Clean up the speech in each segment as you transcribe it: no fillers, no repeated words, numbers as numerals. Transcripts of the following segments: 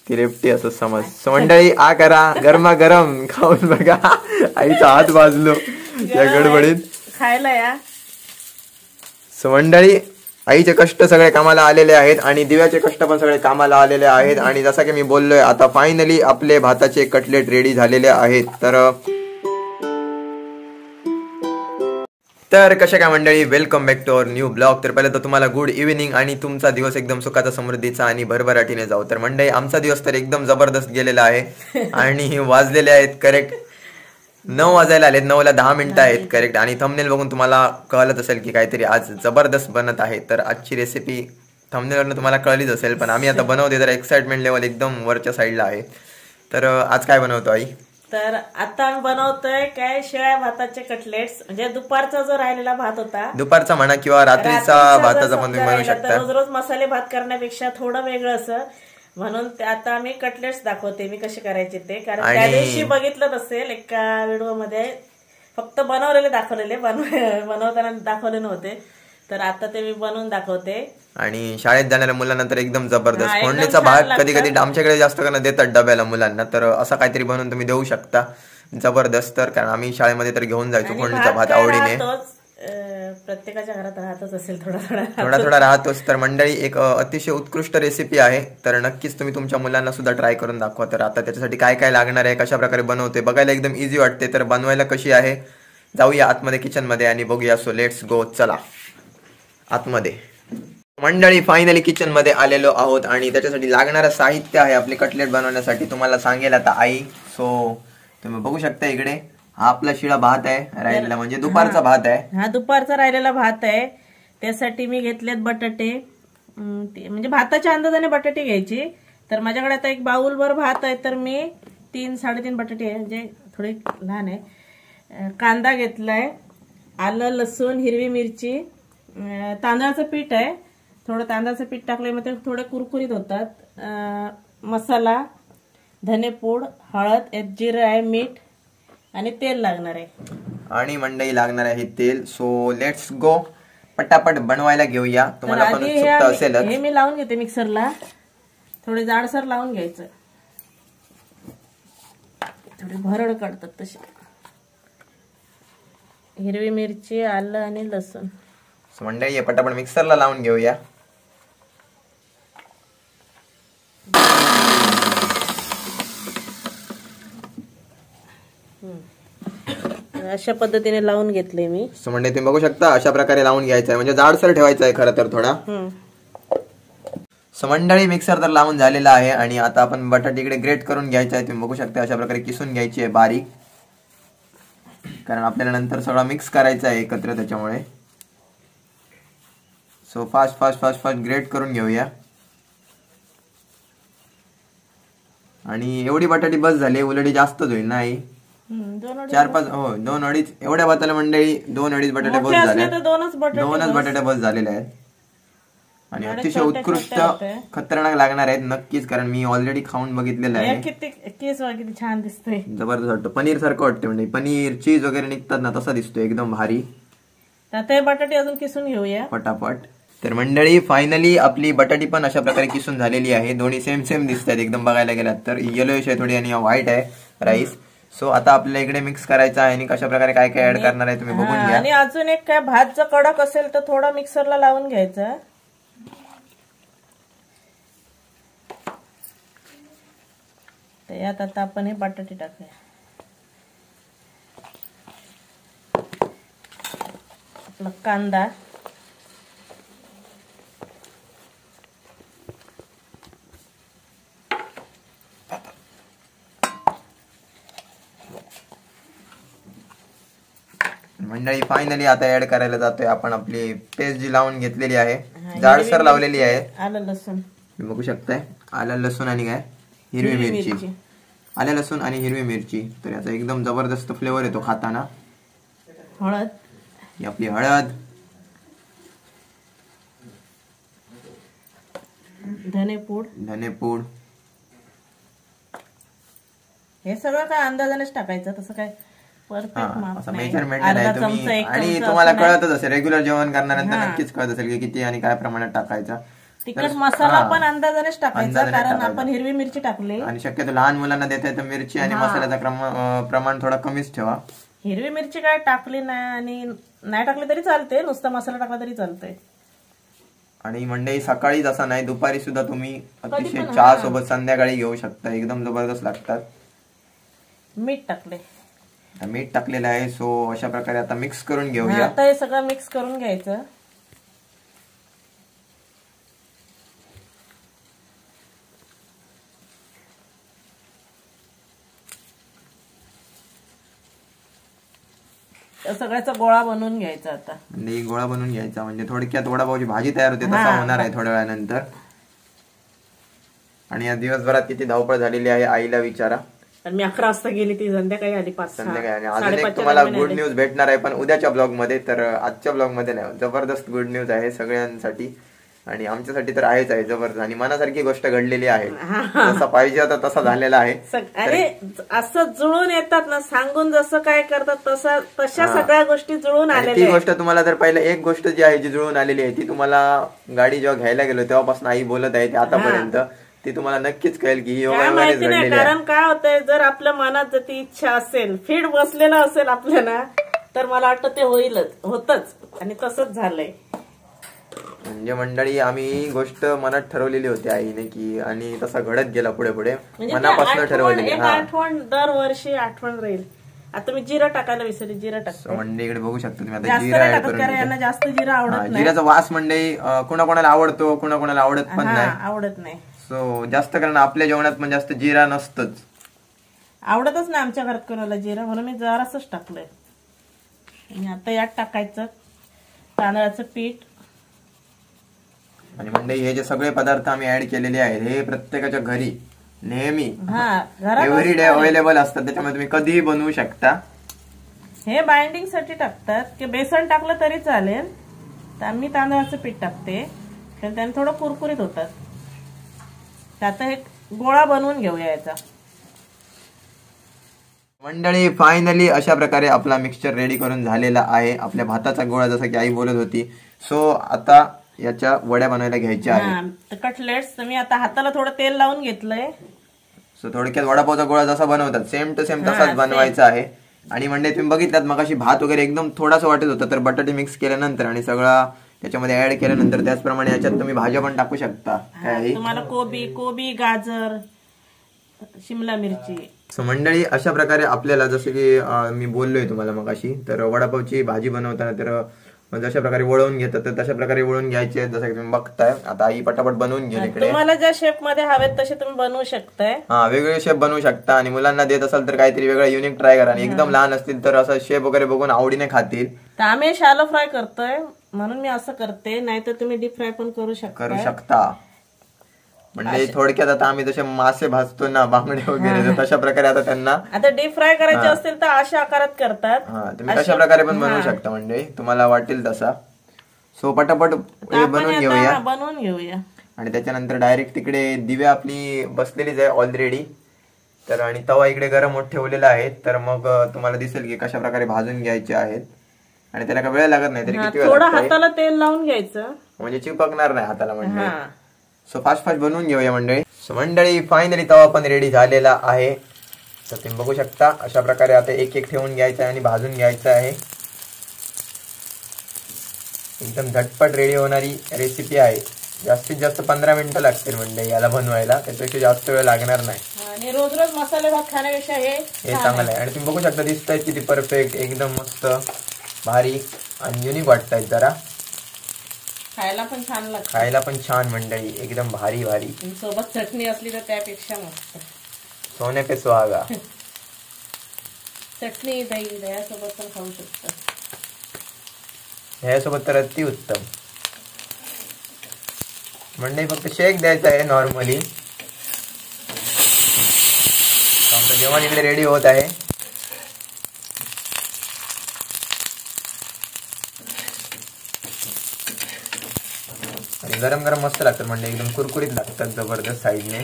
क्रिप्टी असं समज. सो मंडळी आ करा गरमागरम खाऊन बघा. आईचा हात भाजलो या गडबडीत खायला या. सो मंडळी आईचे कष्ट सगळे कामाला आलेले आहेत आणि दिव्याचे कष्ट पण सगळे कामाला आलेले आहेत. आणि जसं की मी बोललोय आता फायनली आपले भाताचे कटलेट रेडी झालेले आहेत. तर कशा काय मंडळी, welcome back to our new blog. तर पहिले तर तुम्हाला गुड इव्हिनिंग आणि तुमचा दिवस एकदम सुखाचा, समृद्धीचा आणि भरभराटीने जाऊ. तर मंडळी आमचा दिवस तर एकदम जबरदस्त गेलेला आहे आणि वाजलेले आहेत करेक्ट 9 वाजायला आलेत. 9ला 10 मिनिटं आहेत करेक्ट. आणि थंबनेल बघून तुम्हाला कळलंच असेल की काहीतरी आज जबरदस्त बनत आहे. तर आजची रेसिपी थंबनेलवरनं तुम्हाला कळलीच असेल, पण आम्ही आता बनवते तर एक्साइटमेंट लेवल एकदम वरच्या साईडला आहे. तर आज काय बनवतो आई? तर आता आम्ही बनवतोय काय, शिळ्या भाताचे कटलेट्स. म्हणजे दुपारचा जो राहिलेला भात होता, दुपारचा म्हणा किंवा रात्रीचा भाताचा पण तुम्ही बनवू शकता. रोज रोज मसाले भात करण्यापेक्षा थोडं वेगळं असं म्हणून आता आम्ही कटलेट्स दाखवते मी कसे करायचे ते. कारण त्या दिवशी बघितलं असेल एका व्हिडिओ मध्ये फक्त बनवलेले दाखवलेले, बनवताना दाखवले नव्हते. तर आता ते मी बनवून दाखवते. आणि शाळेत जाणाऱ्या मुलांना एकदम जबरदस्त फोडणीचा भात कधी कधी आमच्याकडे जास्त करून देतात डब्याला मुलांना. तर असं काहीतरी बनवून तुम्ही देऊ शकता जबरदस्त. तर कारण आम्ही शाळेमध्ये तर घेऊन जायचो फोडणीचा भात आवडीने. प्रत्येकाच्या घरात राहतच असेल थोडा थोडा राहतोच. तर मंडळी एक अतिशय उत्कृष्ट रेसिपी आहे. तर नक्कीच तुम्ही तुमच्या मुलांना सुद्धा ट्राय करून दाखवा. तर आता त्याच्यासाठी काय काय लागणार आहे, कशा प्रकारे बनवते, बघायला एकदम इझी वाटते. तर बनवायला कशी आहे, जाऊया आतमध्ये किचन मध्ये आणि बघूया. सो लेट्स गो, चला आतमध्ये. मंडळी फायनली किचन मध्ये आलेलो आहोत आणि त्याच्यासाठी लागणारं साहित्य आहे आपले कटलेट बनवण्यासाठी तुम्हाला सांगेल आता आई. सो तुम्ही बघू शकता इकडे हा आपला शिळा भात आहे राहिलेला, म्हणजे दुपारचा भात आहे. हा दुपारचा राहिलेला भात आहे. त्यासाठी मी घेतलेत बटाटे, म्हणजे भाताच्या अंदाजाने बटाटे घ्यायची. तर माझ्याकडे आता एक बाउलभर भात आहे, तर मी 3-3.5 बटाटे आहे, म्हणजे थोडे लहान आहे. कांदा घेतलाय, आलं लसूण हिरवी मिरची, तांदळाचं पीठ आहे. थोडं तांदळाचं पीठ टाकलं मग ते थोडे कुरकुरीत होतात. मसाला, धनेपूड, हळद, जिरं आहे, मीठ आणि तेल लागणार आहे. आणि मंडई लागणार आहे तेल. सो लेट्स गो, पटापट बनवायला घेऊया. तुम्हाला पण उत्सुकता असेलच. हे मी लावून घेते मिक्सरला, थोडे जाडसर लावून घ्यायचं, थोडी भरड काढतात तशी. हिरवी मिरची, आलं आणि लसूण. मंडळी पटापट मिक्सरला लावून घेऊया. अशा पद्धतीने लावून घेतले मी. सो म्हणजे तुम्ही बघू शकता अशा प्रकारे लावून घ्यायचं आहे, म्हणजे जाडसर ठेवायचं आहे खरं तर थोडा. सो मंडळी मिक्सर तर लावून झालेला आहे आणि आता आपण बटाटे इकडे ग्रेट करून घ्यायचं आहे. तुम्ही बघू शकता अशा प्रकारे किसून घ्यायची आहे बारीक, कारण आपल्याला नंतर सगळं मिक्स करायचं आहे एकत्र त्याच्यामुळे. So fast fast fast fast great करून घेऊया. आणि एवढी बटाटी बस झाली, उलटी जास्तच होईल नाही 4-5 हो 2-2.5 एवढ्या भाताला मंडळी 2-2.5 बटाटे बस झाले. 2च बटाटे बस झालेले आहेत आणि अतिशय उत्कृष्ट खतरनाक लागणार आहेत नक्कीच, कारण मी ऑलरेडी खाऊन बघितलेलं आहे. किती छान दिसतोय, जबरदस्त वाटतं. पनीर सारखं वाटतं, म्हणजे पनीर चीज वगैरे निघतात ना तसा दिसतोय एकदम भारी. आता बटाटे अजून किसून घेऊया पटापट. तर मंडळी फायनली आपली बटाटी पण अशा प्रकारे किसून झालेली आहे. दोन्ही सेम सेम दिसत आहेत एकदम बघायला गेलात तर. येलोइश आहे थोडी आणि व्हाईट आहे राईस. सो आता आपल्याला इकडे मिक्स करायचं आहे आणि कशा प्रकारे काय काय ऍड करणार आहे तुम्ही बघून घ्या. आणि अजून एक काय, भात जर कडक असेल तर थोडा मिक्सरला लावून घ्यायचा. यात आता आपण हे बटाटे टाकूया. आपला कांदा, मंडळी फायनली आता ऍड करायला जातोय आपण आपली पेस्ट जी लावून घेतलेली आहे, जाडसर लावलेली आहे. आलं लसूण बघू शकताय, आलं लसूण आणि काय हिरवी मिरची. आलं लसूण आणि हिरवी मिरची, तर याचा एकदम जबरदस्त फ्लेवर येतो खाताना. हळद, ही आपली हळद, धनेपूड. हे सगळं काय अंदाजानेच टाकायचं, तसं काय परफेक्ट माप नाही. मेजरमेंट नाही तुम्ही, आणि तुम्हाला कळतच असेल रेग्युलर जेवण करणाऱ्यांना नक्कीच कळत असेल की किती आणि काय प्रमाणात टाकायचा. तिखट मसाला हा. पण अंदाजानेच टाकायचा, अंदाजाने कारण टाकायचा. आपण हिरवी मिरची टाकली. आणि शक्यतो लहान मुलांना देता येतं मिरची आणि मसाल्याचा प्रमाण थोडा कमीच ठेवा. हिरवी मिरची काय टाकली नाही आणि नाही टाकली तरी चालते, नुसता मसाला टाकला तरी चालतंय. आणि मंडई सकाळीच असं नाही, दुपारी सुद्धा तुम्ही अतिशय चहा सोबत संध्याकाळी घेऊ शकता, एकदम जबरदस्त लागतात. मीठ टाकले, मीठ टाकलेलं आहे. सो अशा प्रकारे आता मिक्स करून घेऊया. आता हे सगळं मिक्स करून घ्यायचं. सगळ्याचा गोळा बनवून घ्यायचा. आता म्हणजे गोळा बनवून घ्यायचा, म्हणजे थोडक्यात वडापावची भाजी तयार होते तसा होणार आहे थोड्या वेळानंतर. आणि या दिवसभरात किती धावपळ झालेली आहे आईला विचारा. मी 11 वाजता गेली, ती संध्याकाळी आली 5 संध्याकाळी. अजून एक तुम्हाला गुड न्यूज भेटणार आहे, पण उद्याच्या ब्लॉग मध्ये. तर आजच्या ब्लॉग मध्ये नाही, जबरदस्त गुड न्यूज आहे सगळ्यांसाठी आणि आमच्यासाठी तर आहेच आहे. जबरदस्त आणि मनासारखी गोष्ट घडलेली आहे, जसा पाहिजे होता तसा झालेला आहे. अरे असं जुळून येतात ना, सांगून जसं काय करतात तशा सगळ्या गोष्टी जुळून आलेल्या. ती गोष्ट तुम्हाला जर पहिले एक गोष्ट जी आहे जी जुळून आलेली आहे ती तुम्हाला गाडी जेव्हा घ्यायला गेलो तेव्हापासून आई बोलत आहे, ती आतापर्यंत ती तुम्हाला नक्कीच कळेल की ही योगायोगानेच घडलेली आहे. कारण काय होतंय, जर आपल्या मनात जर ती इच्छा असेल, फीड बसलेलं असेल आपल्याला, तर मला वाटतं ते होतच आणि तसंच झालंय. म्हणजे मंडळी आम्ही गोष्ट मनात ठरवलेली होती आईने की, आणि तसा घडत गेला पुढे पुढे मनापासून ठरवलेली. आठवण दरवर्षी आठवण राहील. आता मी जिरा टाकायला विसरले, जिरा टाकतो. मंडळी इकडे बघू शकतो तुम्ही, आता जास्त जिरा नाही ऍड टाकत, करून कारण यांना जास्त जिरा आवडत नाही. जिऱ्याचा वास मंडळी कोणाकोणाला आवडतो, कोणाकोणाला आवडत पण नाही. आवडत नाही. सो जास्त कारण आपल्या जेवणात पण जास्त जिरा नसतच, आवडतच नाही आमच्या घरात कोणाला जिरा, म्हणून मी जरासच टाकलंय. आणि आता यात टाकायचं तांदळाचं पीठ. आणि मंडळी हे जे सगळे पदार्थ आम्ही ऍड केलेले आहेत हे प्रत्येकाच्या घरी नेहमी एव्हरी डे अवेलेबल असतात, त्याच्यामुळे तुम्ही कधीही बनवू शकता. हे बाइंडिंग साठी टाकतात की बेसन टाकलं तरी चालेल, तर आम्ही तांदळाचं पीठ टाकते, कारण त्याने थोडं कुरकुरीत होतात. आता हे गोळा बनवून घेऊया याचा. मंडळी फायनली अशा प्रकारे आपला मिक्सचर रेडी करून झालेला आहे, आपल्या भाताचा गोळा, जसं की आई बोलत होती. सो आता याच्या वड्या बनवायला घ्यायच्या आहेत. कटलेट्स मी आता हाताला थोडं तेल लावून घेतलंय. सो थोडक्यात वडापावचा गोळा जसा बनवतात सेम टू सेम तसाच बनवायचा आहे. आणि म्हणजे तुम्ही बघितलात मग अशी भात वगैरे एकदम थोडासा वाटत होता, तर बटाटे मिक्स केल्यानंतर आणि सगळा त्याच्यामध्ये ऍड केल्यानंतर त्याचप्रमाणे याच्यात तुम्ही भाज्या पण टाकू शकता. तुम्हाला कोबी, गाजर, शिमला मिरची. सो मंडळी अशा प्रकारे आपल्याला, जसं की मी बोललोय तुम्हाला मग अशी, तर वडापावची भाजी बनवताना तर जशा प्रकारे वळवून घेतात तर तशा प्रकारे वळून घ्यायचे, जसं की तुम्ही बघताय. आता आई पटापट बनवून घेईल इकडे. तुम्हाला ज्या शेप मध्ये हवेत तसे तुम्ही बनवू शकताय. वेगवेगळे शेप बनवू शकता. आणि मुलांना देत असाल तर काहीतरी वेगळं युनिक ट्राय करा. आणि एकदम लहान असतील तर असं शेप वगैरे बघून आवडीने खातील. तर आम्ही शॅलो फ्राय करतोय म्हणून मी असं करते, नाहीतर तुम्ही डीप फ्राय पण करू शकता. म्हणजे थोडक्यात आता आम्ही जसे मासे भाजतो ना, बांगडे वगैरे, तशा प्रकारे आता त्यांना आता डीप फ्राय करायचे असतील तर अशा आकारात करतात. तुम्ही तशा प्रकारे पण बनवू शकता, म्हणजे तुम्हाला वाटेल तसा. सो पटापट बनवून घेऊया. आणि त्याच्यानंतर डायरेक्ट तिकडे दिवे आपली बसलेलीच आहे ऑलरेडी. तर आणि तवा इकडे गरम होत ठेवलेला आहे. तर मग तुम्हाला दिसेल की कशा प्रकारे भाजून घ्यायचे आहेत. आणि त्याला काय वेळ लागत नाही, तरी किती वेळ थोडं हाताला तेल लावून घ्यायचं, म्हणजे चिपकणार नाही हाताला. म्हणजे सो फास्ट बनवून घेऊया मंडळी. सो मंडळी फायनली तवा पण रेडी झालेला आहे. तर तुम्ही बघू शकता अशा प्रकारे आता एक एक ठेवून घ्यायचा आहे आणि भाजून घ्यायचं आहे. एकदम झटपट रेडी होणारी रेसिपी आहे. जास्तीत जास्त 15 मिनिटं लागतील मंडळी याला बनवायला, त्याच्यापेक्षा जास्त वेळ लागणार नाही. आणि रोज रोज मसाले भात खाण्यापेक्षा हे चांगलं आहे. आणि तुम्ही बघू शकता दिसतायत किती परफेक्ट, एकदम मस्त भारी आणि युनिक वाटतायत. जरा खायला पण छान लागतं. खायला पण छान मंडळी, एकदम भारी भारी. सोबत चटणी असली तर त्यापेक्षा मस्त. सोने पे सुहागा. चटणी दह्यासोबत पण खाऊ शकता. ह्यासोबत तर अति उत्तम मंडळी. फक्त शेक द्यायचा आहे नॉर्मली. आमचं जेवण इकडे रेडी होत आहे. आणि गरम गरम मस्त लागतात म्हणजे एकदम कुरकुरीत लागतात जबरदस्त साईडने.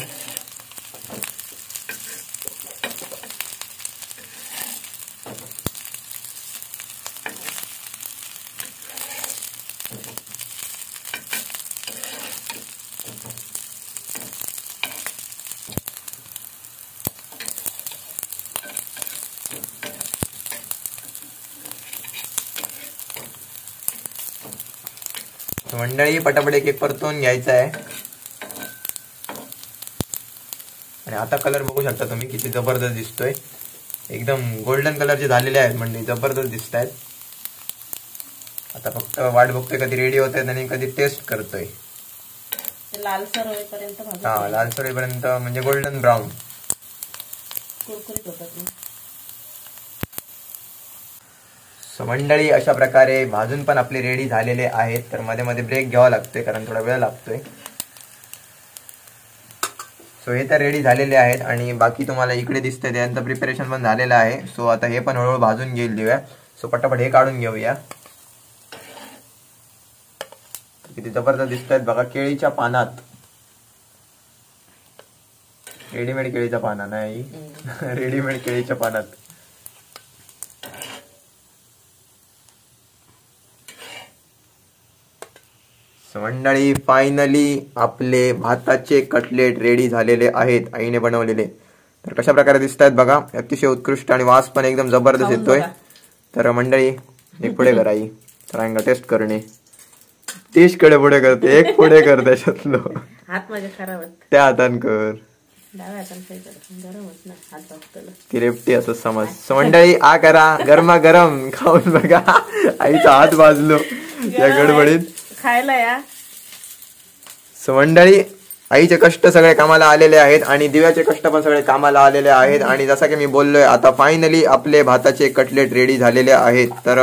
मंडळी पटापट एक परतून घ्यायचा आहे. आणि आता कलर बघू शकता तुम्ही किती जबरदस्त दिसतोय. एकदम गोल्डन कलरचे झालेले आहेत म्हणजे जबरदस्त दिसत आहेत. आता फक्त वाट बघतोय कधी रेडी होत आहेत आणि कधी टेस्ट करतोय. लालसर होईपर्यंत हा लालसर होईपर्यंत म्हणजे गोल्डन ब्राऊन कुरकुरीत होतात. मंडळी अशा प्रकारे भाजून पण आपले रेडी झालेले आहेत. तर मध्ये मध्ये ब्रेक घ्यावा लागतोय कारण थोडा वेळ लागतोय. सो हे तर रेडी झालेले आहेत आणि बाकी तुम्हाला इकडे दिसतंय त्यांचं प्रिपरेशन पण झालेलं आहे. सो आता हे पण हळूहळू भाजून देऊया. सो पटापट हे काढून घेऊया. किती जबरदस्त दिसत आहेत बघा. केळीच्या पानात, रेडीमेड केळीच्या पाना नाही रेडीमेड केळीच्या पानात. मंडळी फायनली आपले भाताचे कटलेट रेडी झालेले आहेत आईने बनवलेले. तर कशा प्रकारे दिसत आहेत बघा. अतिशय उत्कृष्ट आणि वास पण एकदम जबरदस्त येतोय. तर मंडळी एक पुढे कर आई. तर टेस्ट करणे तीस कडे पुढे करते. एक पुढे कर त्याच्यातलं. हात माझे खराब आहेत. त्या हातान कर. गरम होत ना हात बघतलं. ती रेपटी असं समज. मंडळी आ करा गरमा गरम खाऊन बघा. आईचा हात भाजलो या गडबडीत खायला या. मंडळी आईचे कष्ट सगळे कामाला आलेले आहेत आणि दिव्याचे कष्ट पण सगळे कामाला आलेले आहेत. आणि जसं की मी बोललोय आता फायनली आपले भाताचे कटलेट रेडी झालेले आहेत. तर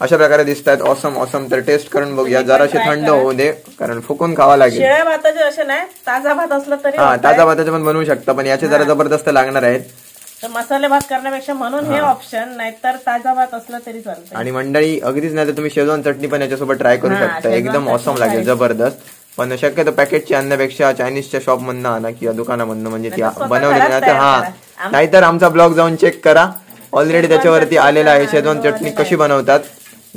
अशा प्रकारे दिसतात. Awesome awesome. तर टेस्ट करून बघूया. जराशे थंड होऊ दे कारण फुकून खावा लागेल. शिळ्या भाताचे असे नाही, ताजा भात असला तरी हा ताजा भाताचे पण बनवू शकता पण याचे जरा जबरदस्त लागणार आहेत. तर मसाले भात करण्यापेक्षा म्हणून हे ऑप्शन, नाहीतर ताजा भात असला तरी चालतं. आणि मंडळी अगदीच नाही तर तुम्ही शेजवान चटणी पण याच्यासोबत ट्राय करू शकता. एकदम ऑसम लागेल जबरदस्त. पण शक्यतो पॅकेटची आणण्यापेक्षा चायनीजच्या शॉप मधनं आणा किंवा दुकानामधनं म्हणजे ती बनवलेली नाही. हा नाहीतर आमचा ब्लॉग जाऊन चेक करा. ऑलरेडी त्याच्यावरती आलेला आहे शेजवान चटणी कशी बनवतात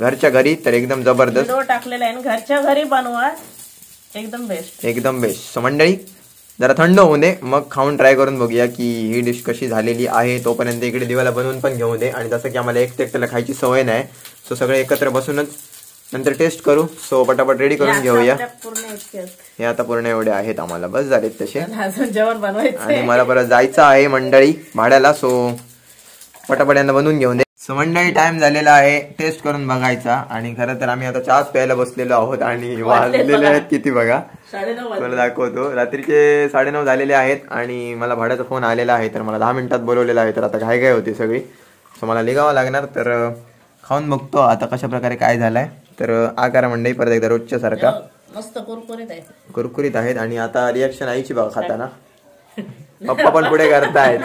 घरच्या घरी. तर एकदम जबरदस्त टाकलेला आहे. घरच्या घरी बनवा एकदम बेस्ट. एकदम बेस्ट. मंडळी जरा थंड होऊ दे मग खाऊन ट्राय करून बघूया की ही डिश कशी झालेली आहे. तोपर्यंत इकडे दिवाला बनवून पण घेऊ दे. आणि जसं की आम्हाला एकट्याला खायची सवय नाही सो सगळे एकत्र बसूनच नंतर टेस्ट करू. सो पटापट रेडी करून घेऊया. हे आता पूर्ण एवढे आहेत आम्हाला बस झालेत तसे. जेवण बनवायचं आणि मला परत जायचं आहे मंडळी भाड्याला. सो पटापट यांना बनवून घेऊन दे. सो मंडळी टाइम झालेला आहे टेस्ट करून बघायचा. आणि खरं तर आम्ही आता चहाच प्यायला बसलेलो आहोत आणि वाजलेले आहेत किती बघा. 9:30 दाखवतो. रात्रीचे 9:30 झालेले आहेत आणि मला भाड्याचा फोन आलेला आहे. तर मला 10 मिनिटात बोलवलेला आहे. तर आता घाय काय होती सगळी. सो मला निघावं लागणार. तर खाऊन बघतो आता कशा प्रकारे काय झालाय. तर आकारा मंडळी परत एकदा रोजच्या सारखा मस्त कुरकुरीत आहे. कुरकुरीत आहेत. आणि आता रिॲक्शन आईची बघा खाताना. पप्पा पण पुढे करतायत.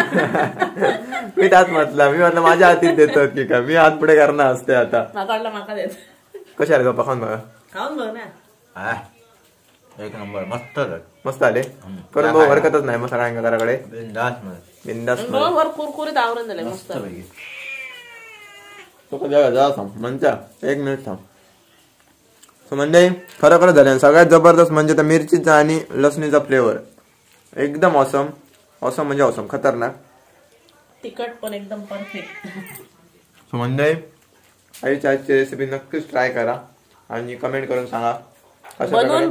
मी त्यात म्हटलं माझ्या हातीत देतो की का मी हात पुढे करणार असते आता. माका देत कशा आले पप्पा खाऊन बघा. खाऊन बघ ना. एक नंबर मस्त मस्त आले. करून बघ हरकतच नाही मग सगळ्यांच्या घराकडे बिंदास वर कुरकुरीत आवरण झालंय मस्त. जा थांब म्हणता 1 मिनिट थांब. म्हणजे खरं झालं सगळ्यात जबरदस्त म्हणजे त्या मिरचीचा आणि लसणीचा फ्लेवर एकदम ऑसम. ऑसम म्हणजे ऑसम खतरनाक. तिखट पण एकदम परफेक्ट. म्हणजे आईच्या आजची रेसिपी नक्कीच ट्राय करा आणि कमेंट करून सांगा. बनवून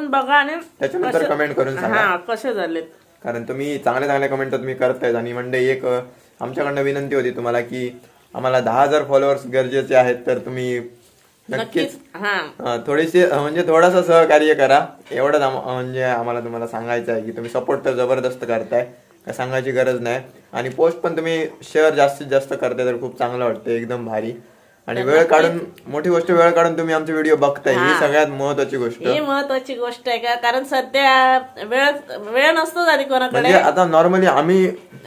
बघा आणि त्याच्यानंतर कमेंट करून सांगा कसे झाले. कारण तुम्ही चांगले कमेंट तर तुम्ही करतायत. आणि म्हणजे एक आमच्याकडनं विनंती होती तुम्हाला की आम्हाला 10,000 फॉलोअर्स गरजेचे आहेत. तर तुम्ही नक्कीच थोडीशी म्हणजे थोडासा सहकार्य करा. एवढंच म्हणजे आम्हाला तुम्हाला सांगायचं आहे की तुम्ही सपोर्ट तर जबरदस्त करताय. काय सांगायची गरज नाही. आणि पोस्ट पण तुम्ही शेअर जास्तीत जास्त करताय तर खूप चांगलं वाटतं. एकदम भारी. आणि वेळ काढून मोठी गोष्ट वेळ काढून तुम्ही आमचे व्हिडिओ बघताय ही सगळ्यात महत्वाची गोष्ट. ही महत्वाची गोष्ट आहे का कारण सध्या वेळ नसतो झाली कोणाकडे. म्हणजे आता नॉर्मली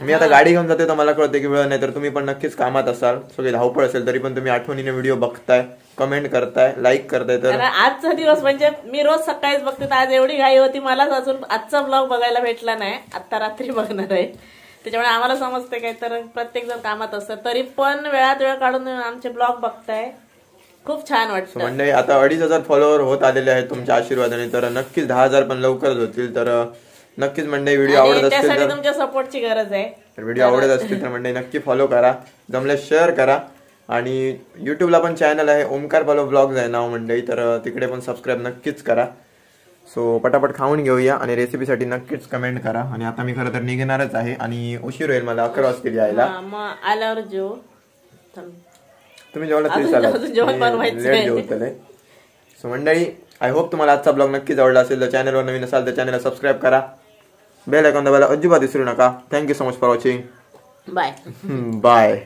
मी आता गाडी घेऊन जाते तर मला कळते की वेळ नाही. तर तुम्ही पण नक्कीच कामात असाल सगळी धावपळ असेल तरी पण तुम्ही आठवणीने व्हिडिओ बघताय कमेंट करताय लाईक करताय. तर आजचा दिवस म्हणजे मी रोज सकाळीच बघते. आज एवढी घाई होती मलाच अजून आजचा ब्लॉग बघायला भेटला नाही. आता रात्री बघणार आहे. त्याच्यामुळे आम्हाला समजते काय तर प्रत्येक जण कामात असतात तरी पण वेळात वेळ काढून आमचे ब्लॉग बघताय. खूप छान वाटतं. म्हणजे आता 2,500 फॉलोअर होत आलेले आहेत तुमच्या आशीर्वादाने. तर नक्कीच 10,000 पण लवकरच होतील. तर नक्कीच म्हणजे व्हिडिओ आवडत असतील तर तुमच्या सपोर्टची गरज आहे. व्हिडिओ आवडत असतील तर म्हणजे नक्की फॉलो करा. जमल्यास शेअर करा. आणि यूट्यूबला पण चॅनल आहे ओमकार बालो ब्लॉग्स आहे नाव मंडळी, तर तिकडे पण सबस्क्राईब नक्कीच करा. सो पटापट खाऊन घेऊया आणि रेसिपीसाठी नक्कीच कमेंट करा. आणि आता मी खरं तर निघणारच आहे आणि उशीर होईल मला 11 वाजतील यायला. मग आल्यावर जेव. तुम्ही जेवढा जेवण बनवायचं लेट जेवतले. सो मंडळी आय होप तुम्हाला आजचा ब्लॉग नक्कीच आवडला असेल. तर चॅनलवर नवीन असाल तर चॅनलला सबस्क्राईब करा, बेल आयकॉन दाबायला अजिबात विसरू नका. Thank you so much for watching. Bye. Bye.